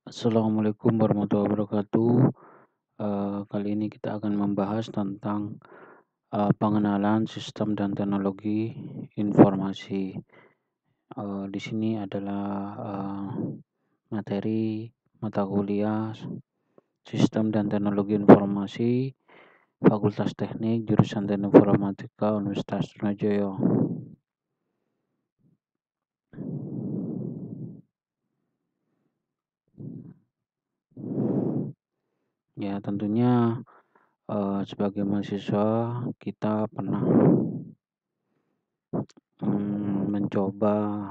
Assalamualaikum warahmatullahi wabarakatuh. Kali ini kita akan membahas tentang pengenalan sistem dan teknologi informasi. Di sini adalah materi mata kuliah Sistem dan Teknologi Informasi Fakultas Teknik Jurusan Teknik Informatika Universitas Trunojoyo. Ya, tentunya sebagai mahasiswa kita pernah mencoba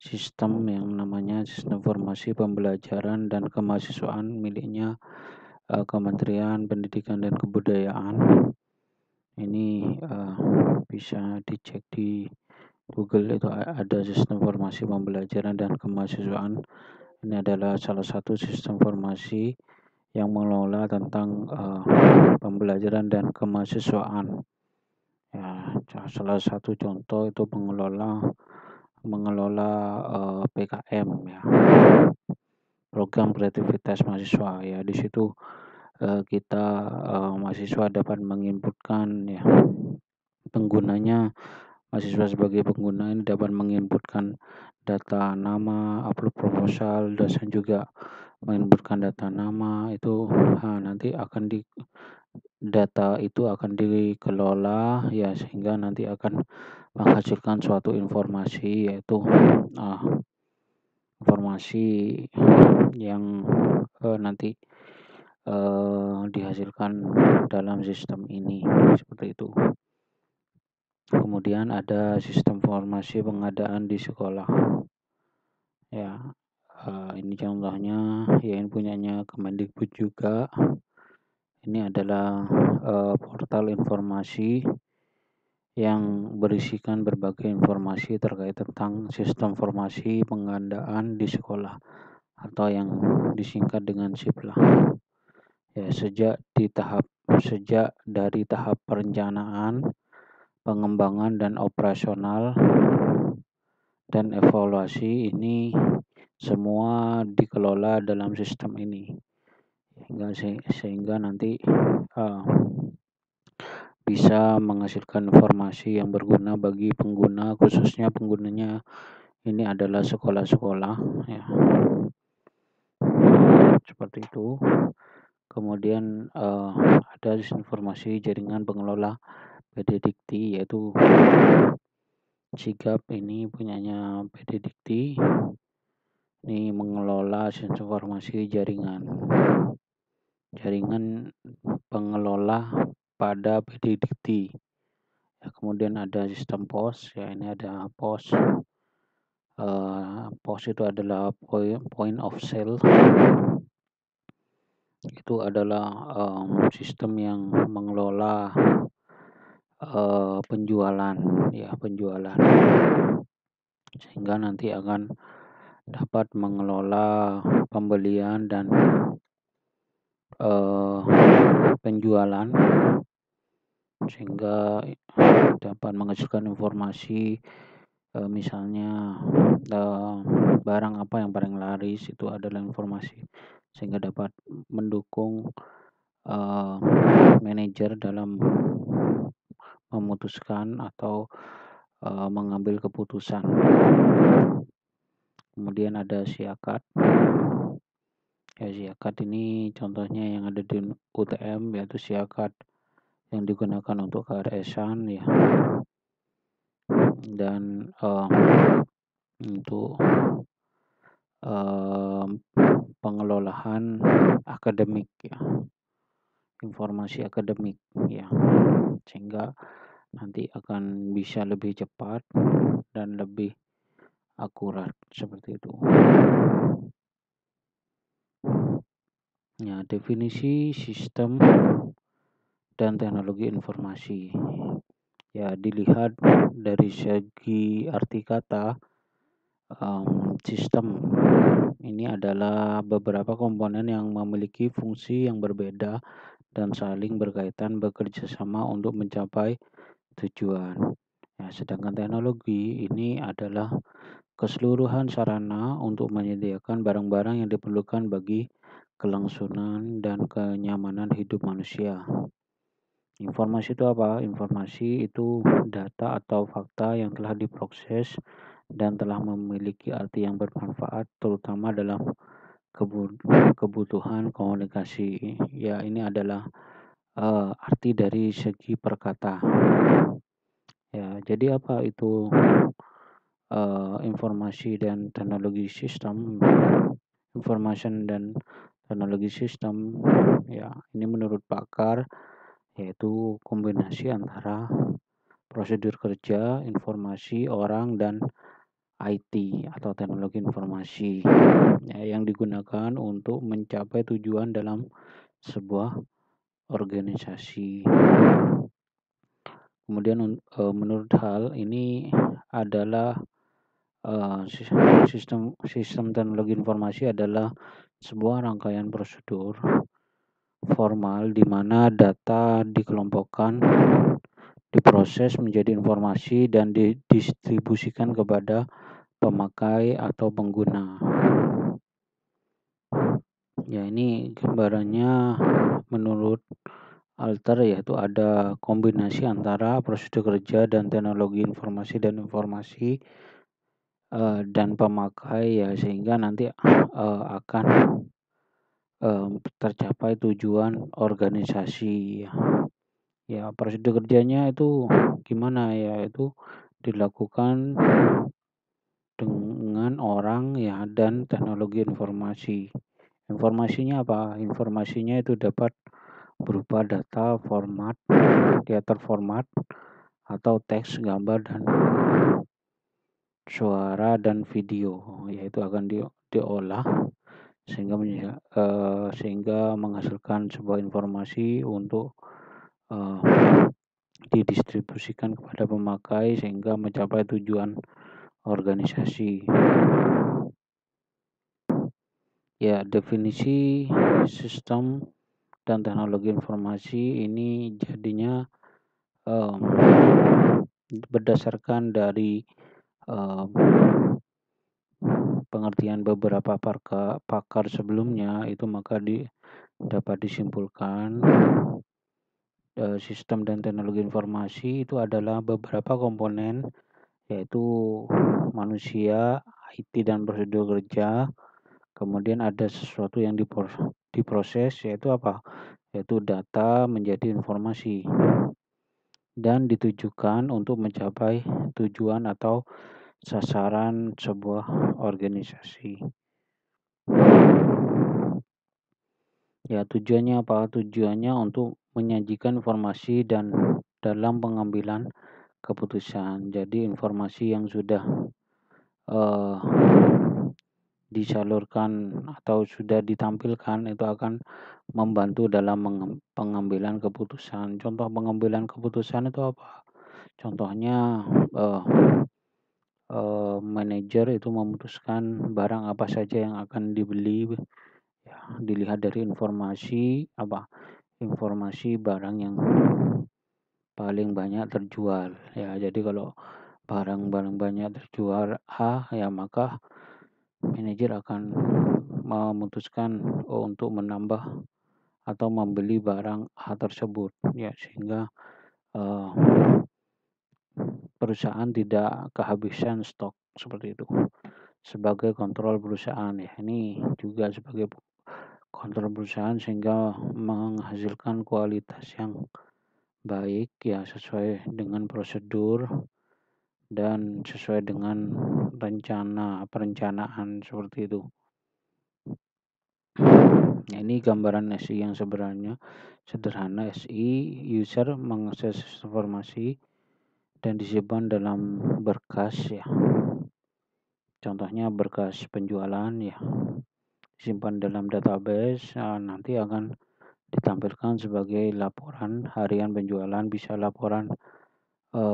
sistem yang namanya Sistem Informasi Pembelajaran dan Kemahasiswaan miliknya Kementerian Pendidikan dan Kebudayaan. Ini bisa dicek di Google, itu ada Sistem Informasi Pembelajaran dan Kemahasiswaan. Ini adalah salah satu sistem informasi yang mengelola tentang pembelajaran dan kemahasiswaan. Ya, salah satu contoh itu mengelola PKM, ya, program kreativitas mahasiswa. Ya, di situ kita mahasiswa dapat menginputkan, ya, penggunanya. Mahasiswa sebagai pengguna ini dapat menginputkan data nama, upload proposal, dosen juga menginputkan data nama. Itu nanti data itu akan dikelola, ya, sehingga nanti akan menghasilkan suatu informasi, yaitu informasi yang nanti dihasilkan dalam sistem ini, seperti itu. Kemudian ada sistem informasi pengadaan di sekolah. Ya, ini contohnya, ya, ini punyanya Kemendikbud juga. Ini adalah portal informasi yang berisikan berbagai informasi terkait tentang sistem informasi pengadaan di sekolah, atau yang disingkat dengan SIPLA. Ya, sejak dari tahap perencanaan, pengembangan dan operasional dan evaluasi, ini semua dikelola dalam sistem ini, sehingga nanti bisa menghasilkan informasi yang berguna bagi pengguna, khususnya penggunanya ini adalah sekolah-sekolah, ya, seperti itu. Kemudian ada informasi jaringan pengelola PD Dikti, yaitu SIGAP. Ini punyanya PD Dikti. Ini mengelola informasi jaringan pengelola pada PD Dikti. Ya, kemudian ada sistem POS. Ya, ini ada POS. POS itu adalah point of sale. Itu adalah sistem yang mengelola penjualan, sehingga nanti akan dapat mengelola pembelian dan penjualan, sehingga dapat menghasilkan informasi, misalnya barang apa yang paling laris, itu adalah informasi, sehingga dapat mendukung manajer dalam memutuskan atau mengambil keputusan. Kemudian ada SIAKAD. Ya, SIAKAD ini contohnya yang ada di UTM, yaitu SIAKAD yang digunakan untuk KRS-an, ya, dan untuk pengelolaan akademik, ya, informasi akademik, ya, sehingga nanti akan bisa lebih cepat dan lebih akurat, seperti itu. Ya, definisi sistem dan teknologi informasi. Ya, dilihat dari segi arti kata, sistem ini adalah beberapa komponen yang memiliki fungsi yang berbeda dan saling berkaitan, bekerja sama untuk mencapai tujuan. Ya, sedangkan teknologi ini adalah keseluruhan sarana untuk menyediakan barang-barang yang diperlukan bagi kelangsungan dan kenyamanan hidup manusia. Informasi itu apa? Informasi itu data atau fakta yang telah diproses dan telah memiliki arti yang bermanfaat, terutama dalam kebutuhan komunikasi. Ya, ini adalah arti dari segi perkata. Ya, jadi apa itu informasi dan teknologi sistem? Information dan teknologi sistem, ya ini menurut pakar yaitu kombinasi antara prosedur kerja, informasi orang dan IT atau teknologi informasi ya, yang digunakan untuk mencapai tujuan dalam sebuah organisasi. Kemudian menurut hal ini adalah sistem teknologi informasi adalah sebuah rangkaian prosedur formal di mana data dikelompokkan, diproses menjadi informasi dan didistribusikan kepada pemakai atau pengguna. Ya, ini gambarannya menurut Alter, yaitu ada kombinasi antara prosedur kerja dan teknologi informasi dan pemakai, ya sehingga nanti akan tercapai tujuan organisasi. Ya, prosedur kerjanya itu gimana ya? Itu dilakukan dengan orang ya dan teknologi informasi. Informasinya apa? Informasinya itu dapat berupa data format, terformat atau teks, gambar dan suara dan video, yaitu akan diolah sehingga menghasilkan sebuah informasi untuk didistribusikan kepada pemakai sehingga mencapai tujuan organisasi. Ya, definisi sistem dan teknologi informasi ini jadinya berdasarkan dari pengertian beberapa pakar sebelumnya itu, maka dapat disimpulkan sistem dan teknologi informasi itu adalah beberapa komponen, yaitu manusia, IT dan prosedur kerja. Kemudian ada sesuatu yang diproses, yaitu apa? Yaitu data menjadi informasi dan ditujukan untuk mencapai tujuan atau sasaran sebuah organisasi. Ya, tujuannya apa? Tujuannya untuk menyajikan informasi dan dalam pengambilan keputusan. Jadi informasi yang sudah disalurkan atau sudah ditampilkan itu akan membantu dalam pengambilan keputusan. Contoh pengambilan keputusan itu apa? Contohnya manajer itu memutuskan barang apa saja yang akan dibeli, ya, dilihat dari informasi barang yang paling banyak terjual, ya. Jadi kalau barang banyak terjual A, ya maka manajer akan memutuskan untuk menambah atau membeli barang A tersebut, ya, sehingga perusahaan tidak kehabisan stok, seperti itu. Sebagai kontrol perusahaan, ya, ini juga sebagai kontrol perusahaan sehingga menghasilkan kualitas yang baik, ya, sesuai dengan prosedur dan sesuai dengan perencanaan, seperti itu. Nah, ini gambaran SI yang sebenarnya sederhana. SI, user mengakses informasi dan disimpan dalam berkas, ya. Contohnya berkas penjualan, ya, disimpan dalam database, nanti akan ditampilkan sebagai laporan harian penjualan, bisa laporan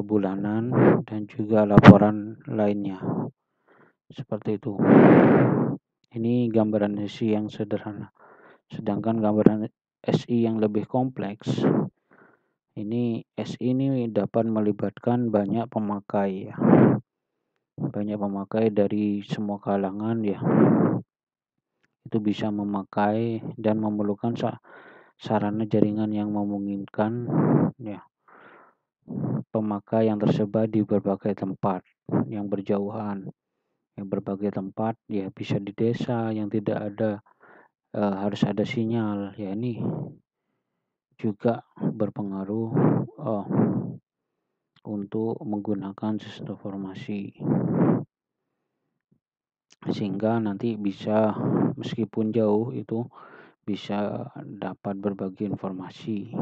bulanan dan juga laporan lainnya, seperti itu. Ini gambaran SI yang sederhana. Sedangkan gambaran SI yang lebih kompleks, ini SI ini dapat melibatkan banyak pemakai, ya. banyak pemakai dari semua kalangan ya, itu bisa memakai dan memerlukan sarana jaringan yang memungkinkan ya, pemakai yang tersebar di berbagai tempat yang berjauhan, yang berbagai tempat ya, bisa di desa yang tidak ada harus ada sinyal ya, ini juga berpengaruh untuk menggunakan sistem informasi, sehingga nanti bisa meskipun jauh itu bisa dapat berbagi informasi.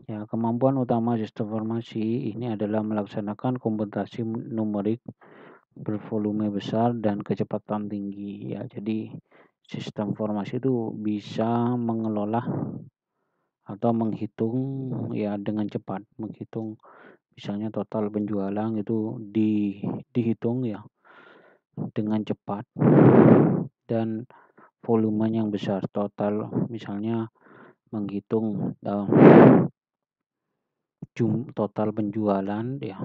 Ya, kemampuan utama sistem informasi ini adalah melaksanakan komputasi numerik bervolume besar dan kecepatan tinggi ya. Jadi sistem informasi itu bisa mengelola atau menghitung ya dengan cepat, menghitung misalnya total penjualan itu dihitung ya dengan cepat dan volume yang besar, total misalnya menghitung total penjualan ya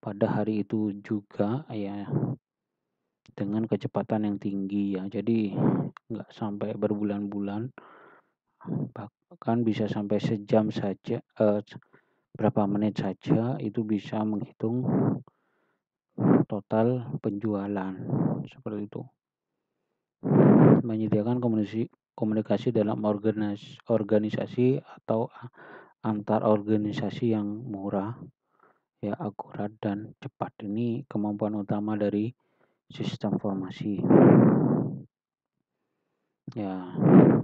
pada hari itu juga ya dengan kecepatan yang tinggi ya. Jadi nggak sampai berbulan-bulan, bahkan bisa sampai sejam saja, berapa menit saja itu bisa menghitung total penjualan seperti itu. Menyediakan komunikasi dalam organisasi atau antar organisasi yang murah ya, akurat dan cepat. Ini kemampuan utama dari sistem informasi. Ya,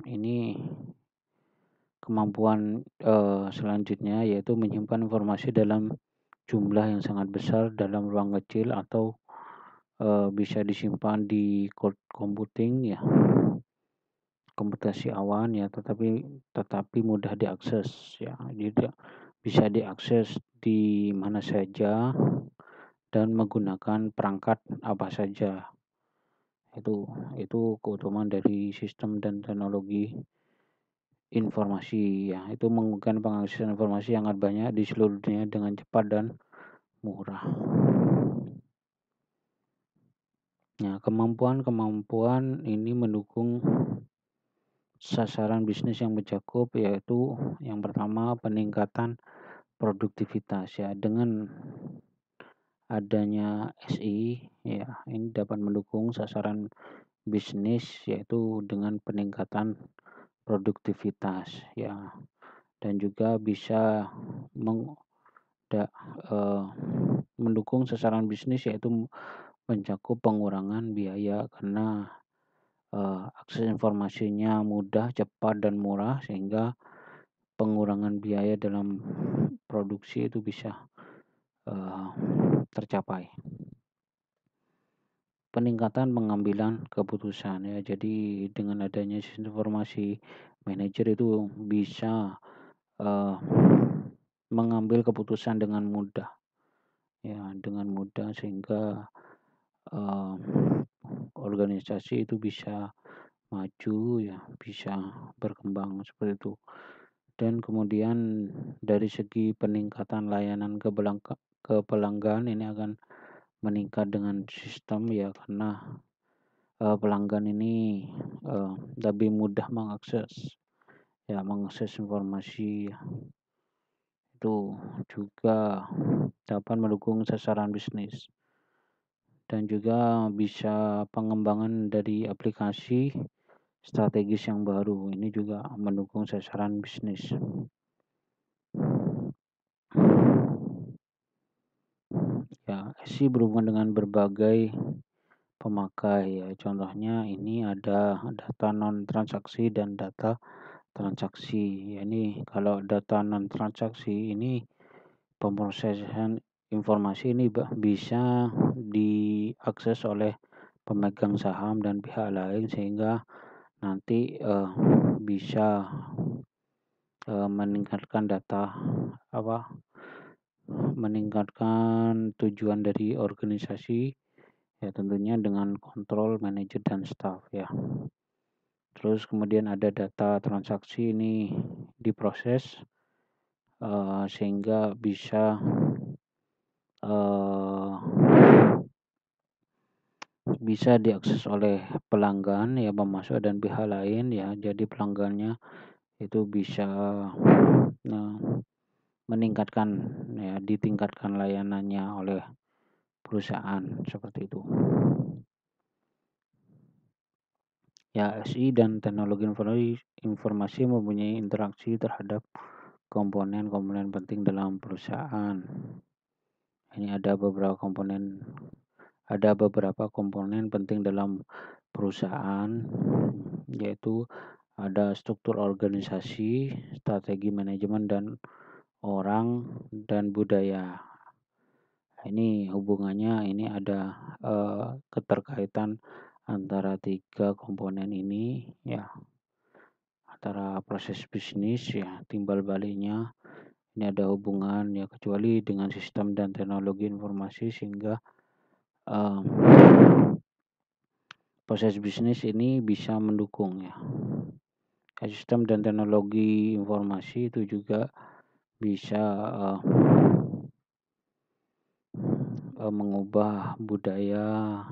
ini kemampuan selanjutnya yaitu menyimpan informasi dalam jumlah yang sangat besar dalam ruang kecil atau bisa disimpan di cloud computing ya, komputasi awan ya, tetapi mudah diakses ya. Jadi bisa diakses di mana saja dan menggunakan perangkat apa saja. Itu keutamaan dari sistem dan teknologi informasi ya. Itu memungkinkan pengaksesan informasi yang sangat banyak di seluruh dunia dengan cepat dan murah. Nah, kemampuan ini mendukung sasaran bisnis yang mencakup, yaitu yang pertama peningkatan produktivitas ya, dengan adanya SI ya, ini dapat mendukung sasaran bisnis yaitu dengan peningkatan produktivitas ya, dan juga bisa mendukung sasaran bisnis yaitu mencakup pengurangan biaya karena akses informasinya mudah, cepat dan murah, sehingga pengurangan biaya dalam produksi itu bisa tercapai. Peningkatan pengambilan keputusan ya, jadi dengan adanya sistem informasi, manajer itu bisa mengambil keputusan dengan mudah ya, sehingga organisasi itu bisa maju ya, bisa berkembang seperti itu. Dan kemudian dari segi peningkatan layanan ke pelanggan ini akan meningkat dengan sistem ya, karena pelanggan ini lebih mudah mengakses informasi ya. Itu juga dapat mendukung sasaran bisnis, dan juga bisa pengembangan dari aplikasi strategis yang baru, ini juga mendukung sasaran bisnis. Ya, SI berhubungan dengan berbagai pemakai ya, contohnya ini ada data non transaksi dan data transaksi ya. Ini kalau data non transaksi ini pemrosesan informasi ini bisa diakses oleh pemegang saham dan pihak lain, sehingga nanti bisa meningkatkan meningkatkan tujuan dari organisasi ya, tentunya dengan kontrol manajer dan staff ya. Terus kemudian ada data transaksi, ini diproses sehingga bisa bisa diakses oleh pelanggan ya, pemasok dan pihak lain ya. Jadi pelanggannya itu bisa meningkatkan ya, ditingkatkan layanannya oleh perusahaan seperti itu. Ya, SI dan teknologi informasi mempunyai interaksi terhadap komponen-komponen penting dalam perusahaan. Ini ada beberapa komponen penting dalam perusahaan, yaitu ada struktur organisasi, strategi manajemen dan orang, dan budaya. Ini hubungannya, ini ada keterkaitan antara 3 komponen ini ya, antara proses bisnis ya, timbal baliknya ini ada hubungan ya, kecuali dengan sistem dan teknologi informasi, sehingga proses bisnis ini bisa mendukung ya. Sistem dan teknologi informasi itu juga bisa mengubah budaya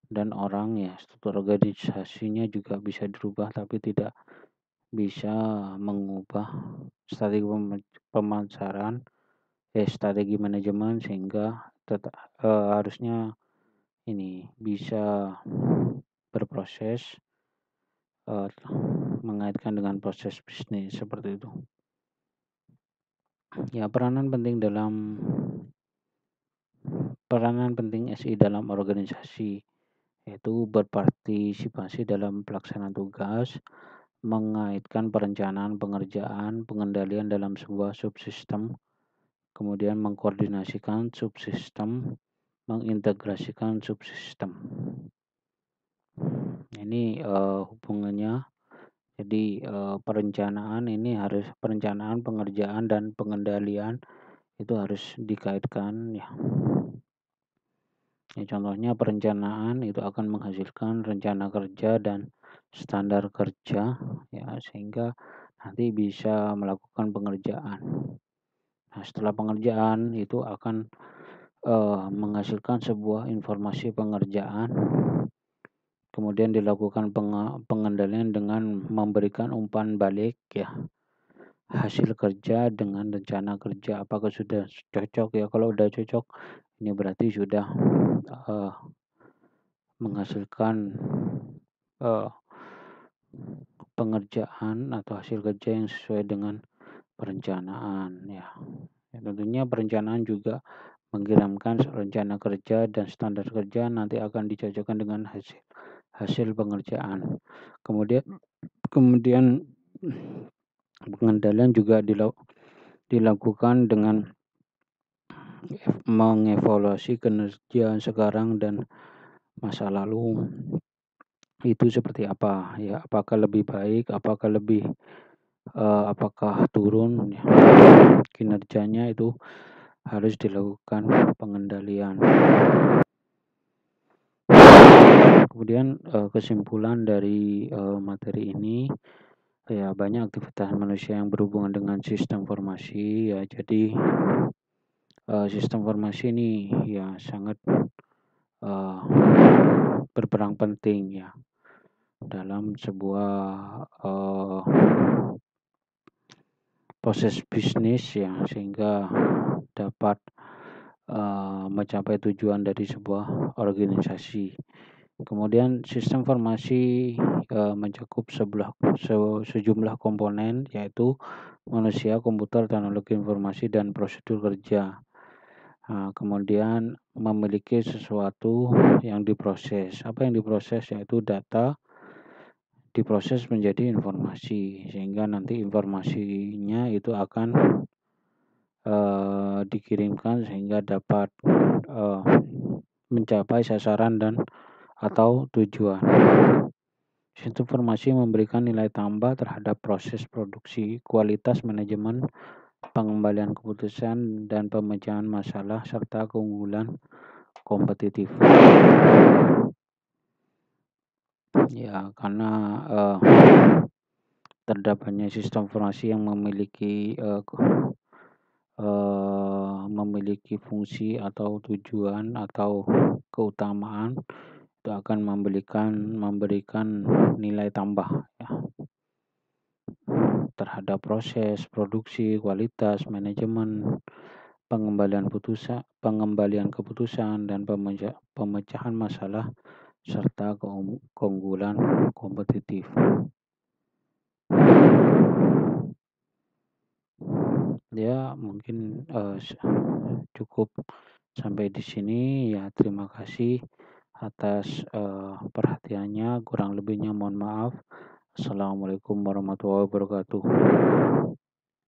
dan orang ya, struktur organisasinya juga bisa dirubah, tapi tidak bisa mengubah strategi pemasaran, strategi manajemen, sehingga harusnya ini bisa berproses mengaitkan dengan proses bisnis seperti itu. Ya, peranan penting SI dalam organisasi yaitu berpartisipasi dalam pelaksanaan tugas, mengaitkan perencanaan pengerjaan, pengendalian dalam sebuah subsistem, kemudian mengkoordinasikan subsistem, mengintegrasikan subsistem. Ini hubungannya. Jadi perencanaan pengerjaan dan pengendalian itu harus dikaitkan ya. Contohnya perencanaan itu akan menghasilkan rencana kerja dan standar kerja ya, sehingga nanti bisa melakukan pengerjaan. Nah, setelah pengerjaan itu akan menghasilkan sebuah informasi pengerjaan, kemudian dilakukan pengendalian dengan memberikan umpan balik ya, hasil kerja dengan rencana kerja apakah sudah cocok ya. Kalau sudah cocok, ini berarti sudah menghasilkan pengerjaan atau hasil kerja yang sesuai dengan perencanaan ya. Tentunya perencanaan juga mengirimkan rencana kerja dan standar kerja nanti akan dicocokkan dengan hasil pengerjaan. Kemudian pengendalian juga dilakukan dengan mengevaluasi kinerja sekarang dan masa lalu itu seperti apa ya, apakah lebih baik, apakah turun ya, kinerjanya itu harus dilakukan pengendalian. Kemudian kesimpulan dari materi ini ya, banyak aktivitas manusia yang berhubungan dengan sistem informasi ya. Jadi sistem informasi ini ya sangat berperan penting ya dalam sebuah proses bisnis ya, sehingga dapat mencapai tujuan dari sebuah organisasi. Kemudian sistem informasi mencakup sejumlah komponen, yaitu manusia, komputer, teknologi informasi, dan prosedur kerja. Kemudian memiliki sesuatu yang diproses. Apa yang diproses? Yaitu data diproses menjadi informasi, sehingga nanti informasinya itu akan dikirimkan sehingga dapat mencapai sasaran dan atau tujuan. Sistem informasi memberikan nilai tambah terhadap proses produksi, kualitas manajemen, pengembalian keputusan, dan pemecahan masalah, serta keunggulan kompetitif. Ya, karena Terdapatnya sistem informasi yang memiliki fungsi atau tujuan atau keutamaan itu akan memberikan nilai tambah ya terhadap proses produksi, kualitas, manajemen, pengembalian keputusan dan pemecahan masalah serta keunggulan kompetitif. Ya, mungkin cukup sampai di sini ya. Terima kasih atas perhatiannya. Kurang lebihnya mohon maaf. Assalamualaikum warahmatullahi wabarakatuh.